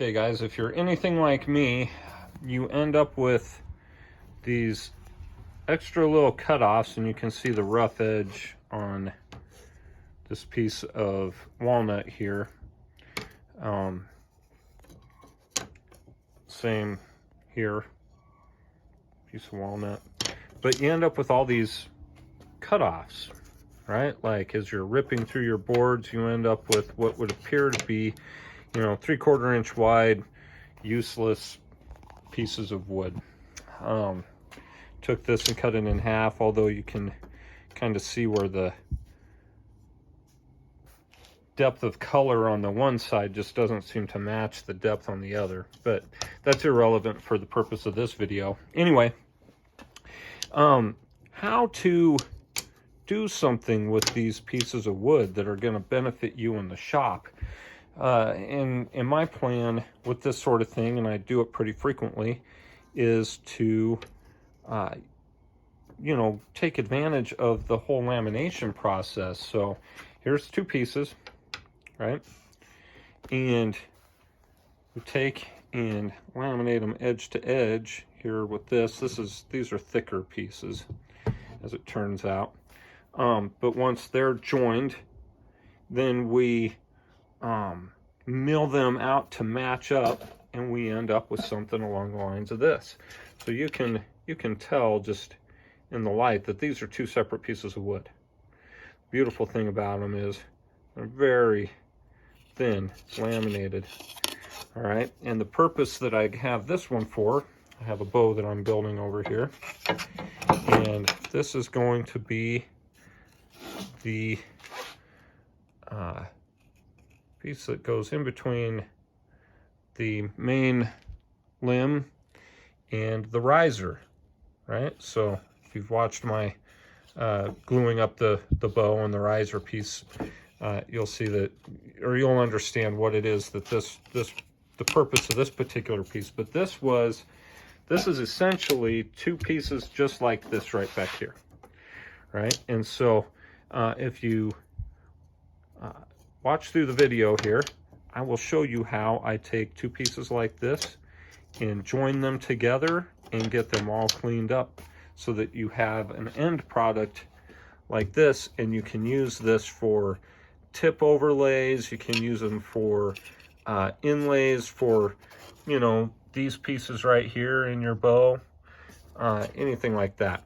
Okay guys, if you're anything like me, you end up with these extra little cutoffs, and you can see the rough edge on this piece of walnut here. Same here, piece of walnut. But you end up with all these cutoffs, right? Like as you're ripping through your boards, you end up with what would appear to be, 3/4 inch wide, useless pieces of wood. Took this and cut it in half, although you can kind of see where the depth of color on the one side just doesn't seem to match the depth on the other, but that's irrelevant for the purpose of this video. Anyway, how to do something with these pieces of wood that are going to benefit you in the shop. In my plan with this sort of thing, and I do it pretty frequently, is to take advantage of the whole lamination process. So here's two pieces, right? And we take and laminate them edge to edge here with this. These are thicker pieces, as it turns out. But once they're joined, then we mill them out to match up, and we end up with something along the lines of this. So you can tell just in the light that these are two separate pieces of wood. Beautiful thing about them is they're very thin, laminated. All right, and the purpose that I have this one for, I have a bow that I'm building over here, and this is going to be the piece that goes in between the main limb and the riser, right? So if you've watched my gluing up the bow and the riser piece, you'll see that, or you'll understand what it is that the purpose of this particular piece. But this is essentially two pieces just like this right back here, right? And so if you watch through the video here, I will show you how I take two pieces like this and join them together and get them all cleaned up so that you have an end product like this, and you can use this for tip overlays, you can use them for inlays for, these pieces right here in your bow, anything like that,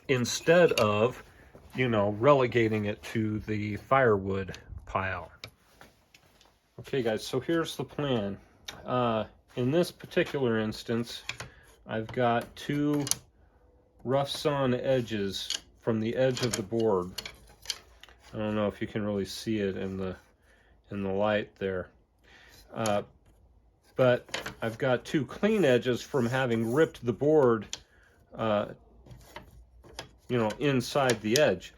instead of, relegating it to the firewood pile. Okay guys, so here's the plan. In this particular instance, I've got two rough sawn edges from the edge of the board. I don't know if you can really see it in the light there. But I've got two clean edges from having ripped the board, inside the edge.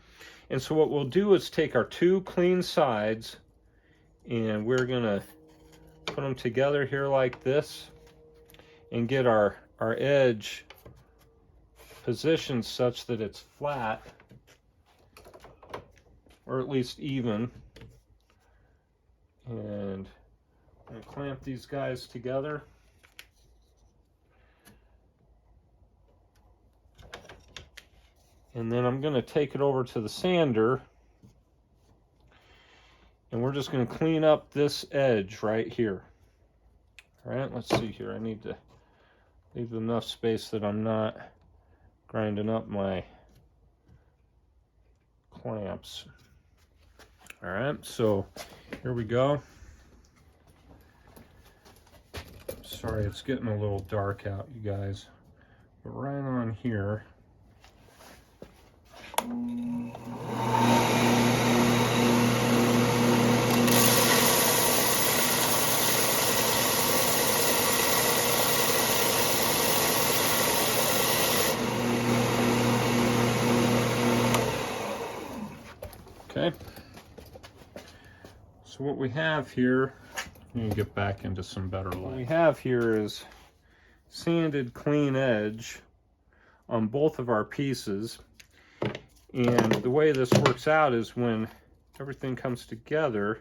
And so what we'll do is take our two clean sides, and we're gonna put them together here like this and get our edge positioned such that it's flat, or at least even. And I'm gonna clamp these guys together. And then I'm going to take it over to the sander, and we're just going to clean up this edge right here. All right, let's see here. I need to leave enough space that I'm not grinding up my clamps. All right, so here we go. Sorry, it's getting a little dark out, you guys. But right on here, okay. So what we have here, let me get back into some better light. What we have here is sanded clean edge on both of our pieces. And the way this works out is when everything comes together,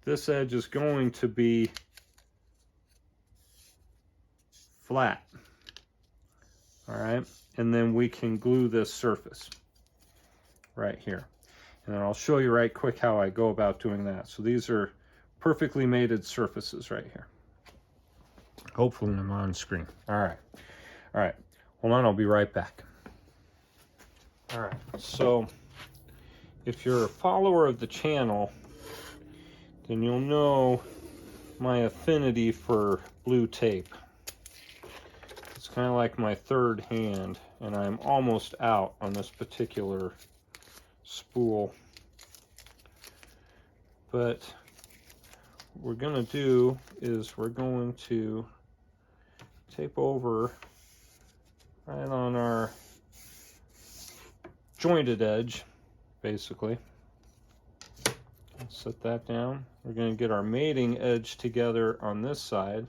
this edge is going to be flat. All right, and then we can glue this surface right here. And then I'll show you right quick how I go about doing that. So these are perfectly mated surfaces right here. Hopefully I'm on screen. All right, hold on, I'll be right back. All right, so if you're a follower of the channel, then you'll know my affinity for blue tape. It's kind of like my third hand, and I'm almost out on this particular spool. But what we're going to do is we're going to tape over right on our jointed edge, basically. Set that down. We're going to get our mating edge together on this side,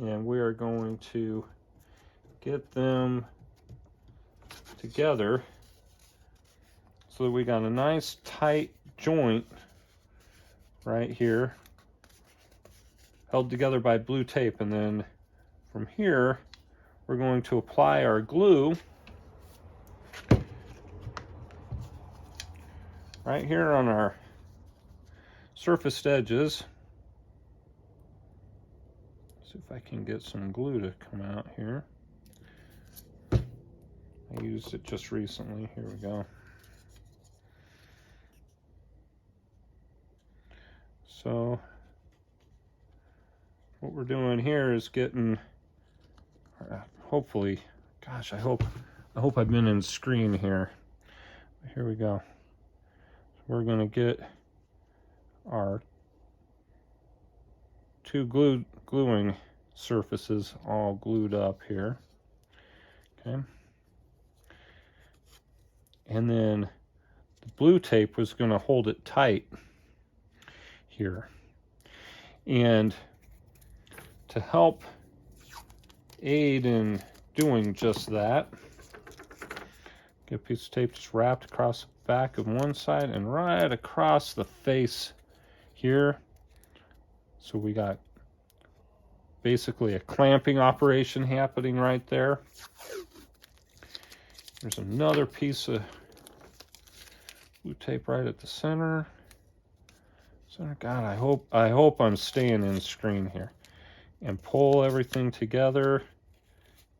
and we are going to get them together so that we got a nice tight joint right here, held together by blue tape. And then from here we're going to apply our glue right here on our surfaced edges. See if I can get some glue to come out here. I used it just recently. Here we go. So what we're doing here is getting, hopefully, gosh, I hope I've been in screen here. Here we go. So we're going to get our two gluing surfaces all glued up here. Okay. And then the blue tape was going to hold it tight here. And to help aid in doing just that, get a piece of tape just wrapped across the back of one side and right across the face here. So we got basically a clamping operation happening right there. There's another piece of blue tape right at the center. God, I hope I'm staying in screen here. And pull everything together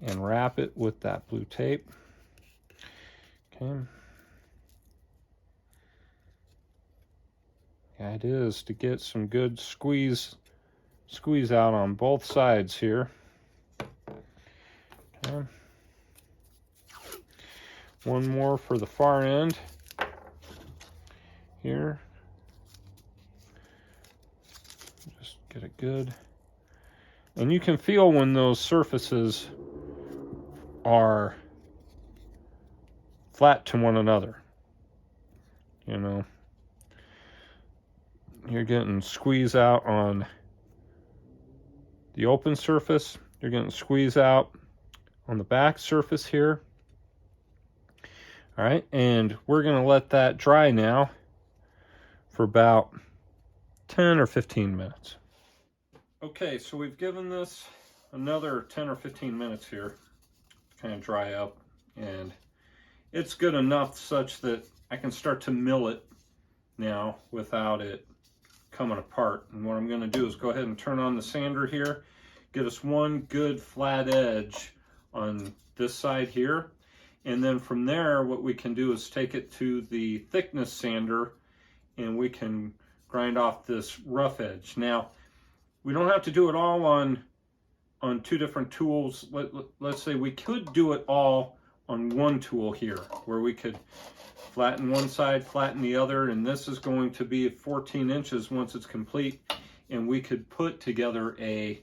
and wrap it with that blue tape. Okay. The idea is to get some good squeeze out on both sides here. Okay. One more for the far end here. Just get it good. And you can feel when those surfaces are flat to one another. You know, you're getting squeeze out on the open surface. You're getting squeeze out on the back surface here. All right, and we're going to let that dry now for about 10 or 15 minutes. Okay, so we've given this another 10 or 15 minutes here to kind of dry up, and it's good enough such that I can start to mill it now without it coming apart. And what I'm going to do is go ahead and turn on the sander here, get us one good flat edge on this side here. And then from there, what we can do is take it to the thickness sander and we can grind off this rough edge. Now, we don't have to do it all on two different tools. Let's say we could do it all on one tool here, where we could flatten one side, flatten the other, and this is going to be 14 inches once it's complete, and we could put together a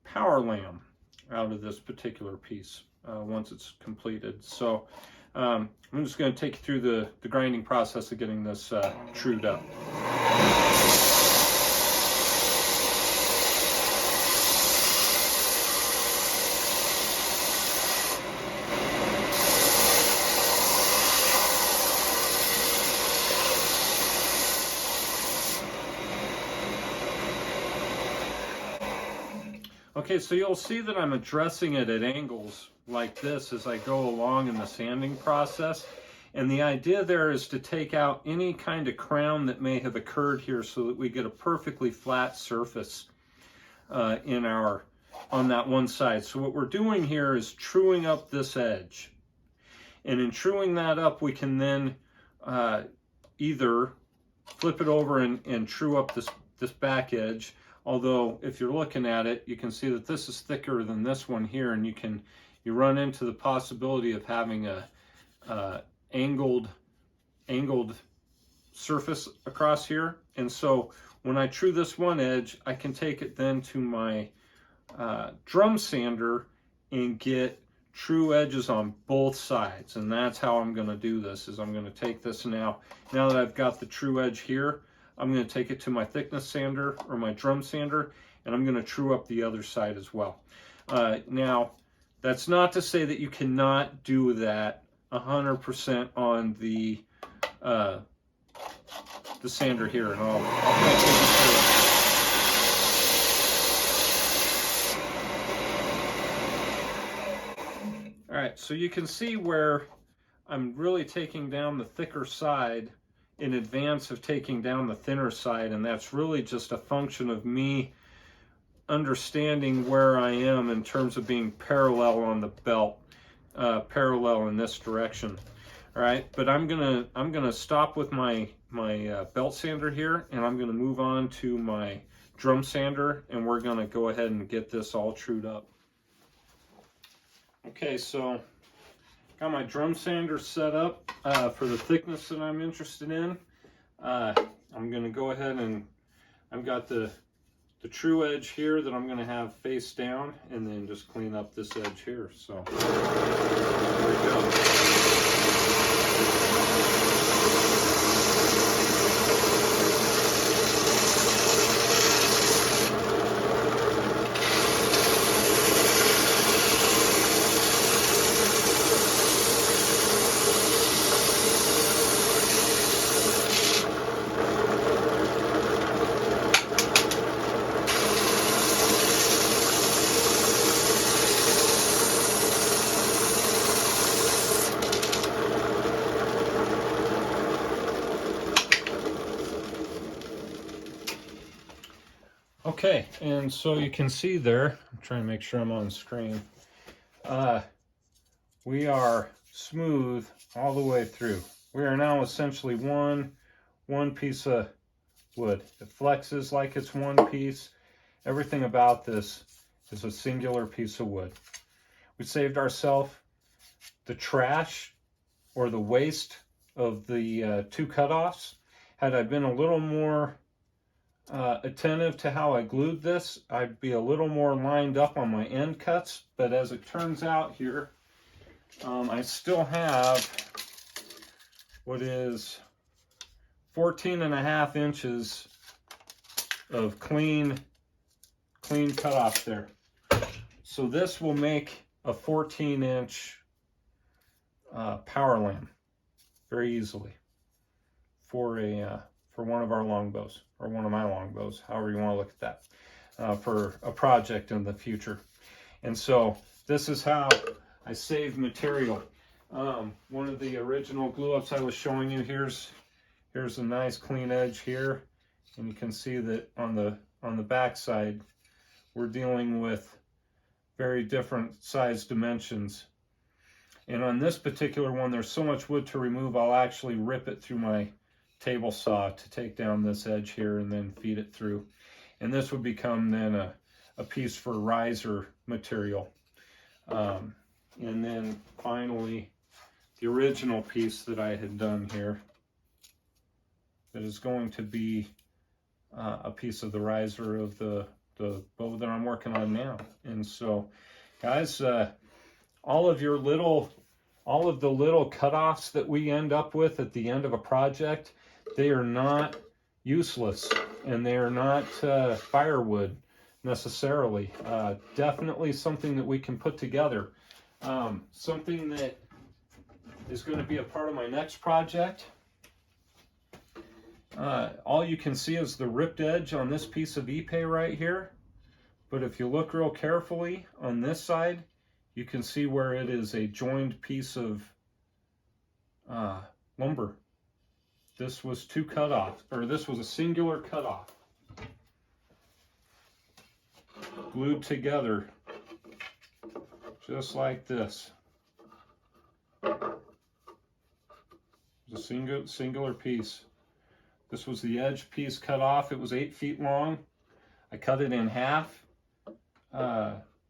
power lamb out of this particular piece once it's completed. So I'm just going to take you through the grinding process of getting this trued up. Okay, so you'll see that I'm addressing it at angles like this as I go along in the sanding process. And the idea there is to take out any kind of crown that may have occurred here so that we get a perfectly flat surface on that one side. So what we're doing here is truing up this edge. And in truing that up, we can then either flip it over and true up this back edge. Although if you're looking at it, you can see that this is thicker than this one here, and you run into the possibility of having a angled surface across here. And so when I true this one edge, I can take it then to my drum sander and get true edges on both sides. And that's how I'm going to do this. Is I'm going to take this now that I've got the true edge here, I'm going to take it to my thickness sander or my drum sander, and I'm going to true up the other side as well. Now, that's not to say that you cannot do that 100% on the sander here, and I'll kind of take you through it. All right, so you can see where I'm really taking down the thicker side in advance of taking down the thinner side, and that's really just a function of me understanding where I am in terms of being parallel on the belt, parallel in this direction. All right, but I'm gonna stop with my belt sander here, and I'm gonna move on to my drum sander, and we're gonna go ahead and get this all trued up. Okay, so got my drum sander set up for the thickness that I'm interested in. I'm going to go ahead and I've got the true edge here that I'm going to have face down, and then just clean up this edge here. So there we go. Okay, and so you can see there, I'm trying to make sure I'm on screen, we are smooth all the way through. We are now essentially one piece of wood. It flexes like it's one piece. Everything about this is a singular piece of wood. We saved ourselves the trash or the waste of the two cutoffs. Had I been a little more attentive to how I glued this, I'd be a little more lined up on my end cuts, but as it turns out here, I still have what is 14.5 inches of clean cutoff there. So this will make a 14-inch power lamb very easily for one of our longbows, or one of my longbows, however you want to look at that, for a project in the future. And so this is how I save material. One of the original glue-ups I was showing you, here's a nice clean edge here, and you can see that on the back side we're dealing with very different size dimensions. And on this particular one, there's so much wood to remove, I'll actually rip it through my table saw to take down this edge here and then feed it through. And this would become then a piece for riser material. And then finally, the original piece that I had done here that is going to be a piece of the riser of the bow that I'm working on now. And so, guys, all of the little cutoffs that we end up with at the end of a project, they are not useless, and they are not firewood necessarily. Definitely something that we can put together. Something that is going to be a part of my next project. All you can see is the ripped edge on this piece of Ipe right here. But if you look real carefully on this side, you can see where it is a joined piece of lumber. This was two cut-offs, or this was a singular cut-off, glued together just like this. It's a singular piece. This was the edge piece cut off. It was 8 feet long. I cut it in half,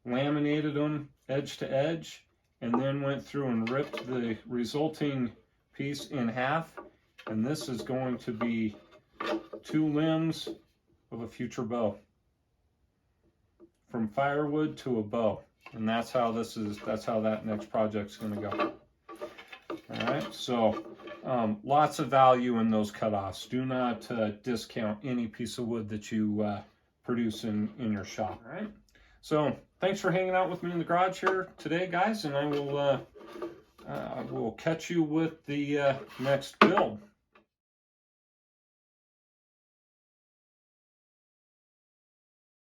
laminated them edge to edge, and then went through and ripped the resulting piece in half. And this is going to be 2 limbs of a future bow, from firewood to a bow. And that's how that next project's going to go. All right, so lots of value in those cutoffs. Do not discount any piece of wood that you produce in your shop. All right, so thanks for hanging out with me in the garage here today, guys, and I will catch you with the next build.